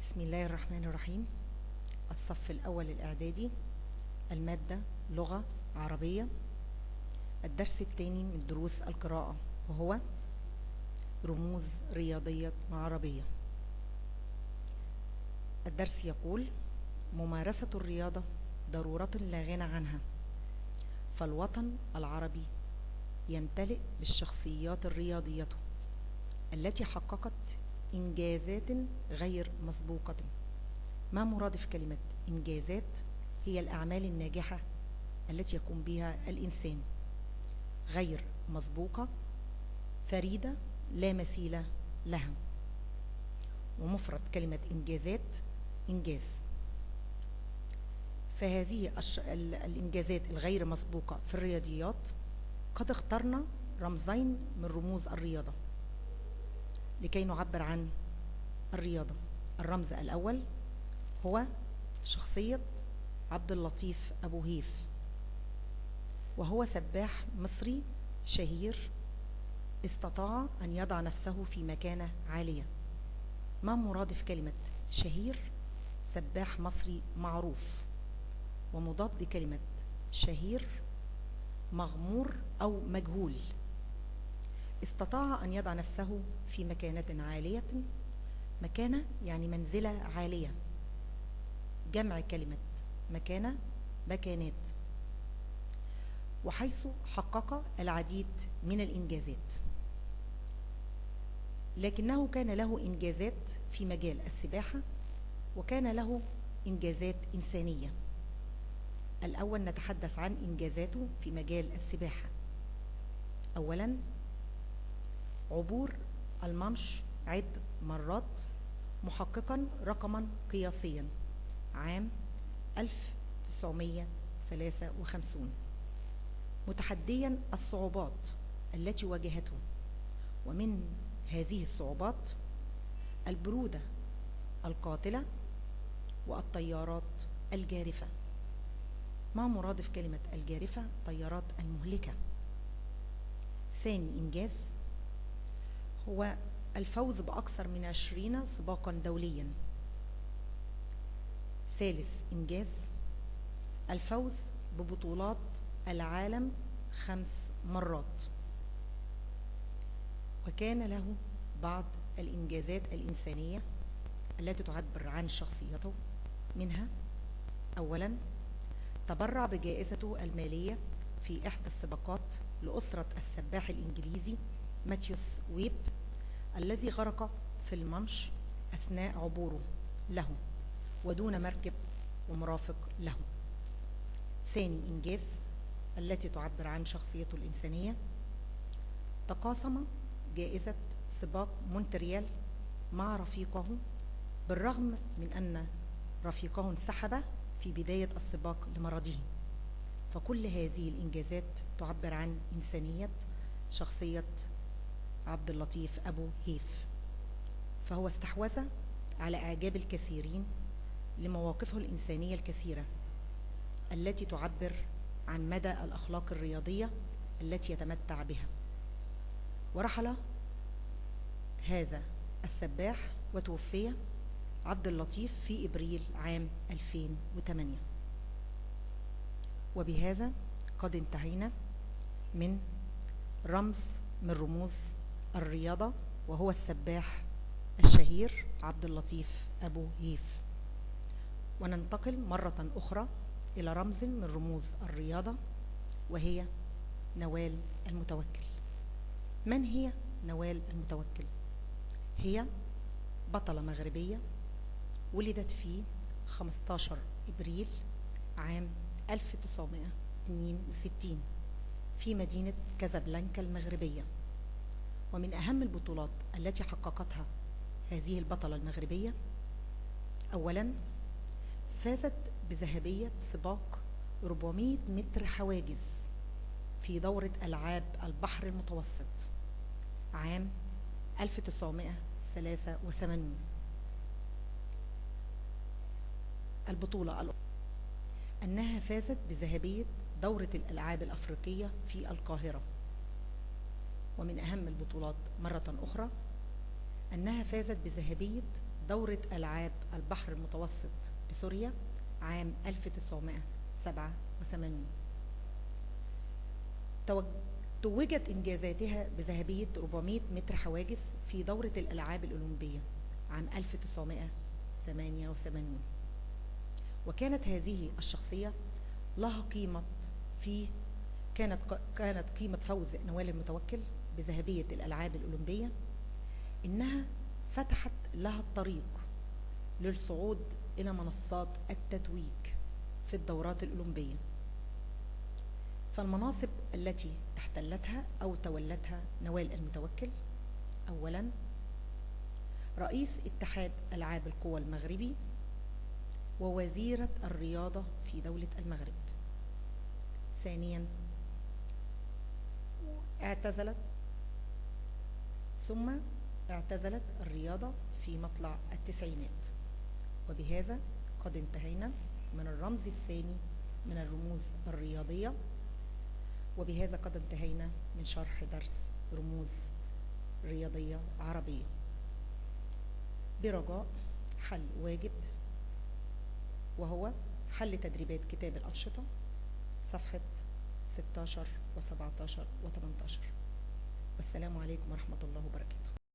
بسم الله الرحمن الرحيم. الصف الأول الإعدادي، المادة لغة عربية، الدرس الثاني من دروس القراءة، وهو رموز رياضية عربية. الدرس يقول: ممارسة الرياضة ضرورة لا غنى عنها، فالوطن العربي يمتلئ بالشخصيات الرياضية التي حققت إنجازات غير مسبوقة. ما مرادف كلمة إنجازات؟ هي الأعمال الناجحة التي يقوم بها الإنسان، غير مسبوقة، فريدة، لا مثيل لها. ومفرد كلمة إنجازات إنجاز. فهذه الإنجازات الغير مسبوقة في الرياضيات قد اخترنا رمزين من رموز الرياضة لكي نعبر عن الرياضة. الرمز الأول هو شخصية عبد اللطيف أبو هيف، وهو سباح مصري شهير استطاع أن يضع نفسه في مكانة عالية. ما مرادف كلمة شهير؟ سباح مصري معروف. ومضاد كلمة شهير مغمور أو مجهول. استطاع أن يضع نفسه في مكانة عالية. مكانة يعني منزلة عالية، جمع كلمة مكانة مكانات. وحيث حقق العديد من الإنجازات، لكنه كان له إنجازات في مجال السباحة، وكان له إنجازات إنسانية. الأول نتحدث عن إنجازاته في مجال السباحة. أولا، عبور المانش عدة مرات محققا رقما قياسيا عام 1953، متحديا الصعوبات التي واجهته. ومن هذه الصعوبات البرودة القاتلة والطيارات الجارفة. ما مرادف كلمة الجارفة؟ طيارات المهلكة. ثاني إنجاز هو الفوز بأكثر من 20 سباقا دوليا. ثالث إنجاز الفوز ببطولات العالم 5 مرات. وكان له بعض الإنجازات الإنسانية التي تعبر عن شخصيته. منها: أولا، تبرع بجائزته المالية في إحدى السباقات لأسرة السباح الإنجليزي ماتيوس ويب الذي غرق في المانش أثناء عبوره له ودون مركب ومرافق له. ثاني إنجاز التي تعبر عن شخصيته الإنسانية: تقاسم جائزة سباق مونتريال مع رفيقه، بالرغم من أن رفيقه انسحب في بداية السباق لمرضه. فكل هذه الإنجازات تعبر عن إنسانية شخصية عبد اللطيف أبو هيف. فهو استحوذ على إعجاب الكثيرين لمواقفه الإنسانية الكثيرة التي تعبر عن مدى الأخلاق الرياضية التي يتمتع بها. ورحل هذا السباح وتوفي عبد اللطيف في إبريل عام 2008. وبهذا قد انتهينا من رمز من رموز الرياضة، وهو السباح الشهير عبد اللطيف أبو هيف. وننتقل مرة أخرى إلى رمز من رموز الرياضة، وهي نوال المتوكل. من هي نوال المتوكل؟ هي بطلة مغربية ولدت في 15 إبريل عام 1962 في مدينة كازابلانكا المغربية. ومن أهم البطولات التي حققتها هذه البطلة المغربية: أولا، فازت بذهبية سباق 400 متر حواجز في دورة ألعاب البحر المتوسط عام 1983. البطولة الأخرى أنها فازت بذهبية دورة الألعاب الأفريقية في القاهرة. ومن أهم البطولات مرة أخرى أنها فازت بذهبية دورة ألعاب البحر المتوسط بسوريا عام 1987. توجت إنجازاتها بذهبية 400 متر حواجز في دورة الألعاب الأولمبية عام 1988. وكانت هذه الشخصية لها قيمة كانت قيمة فوز نوال المتوكل بذهبية الألعاب الأولمبية إنها فتحت لها الطريق للصعود إلى منصات التتويج في الدورات الأولمبية. فالمناصب التي احتلتها أو تولتها نوال المتوكل: أولا رئيس اتحاد ألعاب القوى المغربي ووزيرة الرياضة في دولة المغرب. ثانيا اعتزلت الرياضة في مطلع التسعينات. وبهذا قد انتهينا من الرمز الثاني من الرموز الرياضية، وبهذا قد انتهينا من شرح درس رموز رياضية عربية، برجاء حل واجب، وهو حل تدريبات كتاب الأنشطة صفحة 16 و17 و18. والسلام عليكم ورحمة الله وبركاته.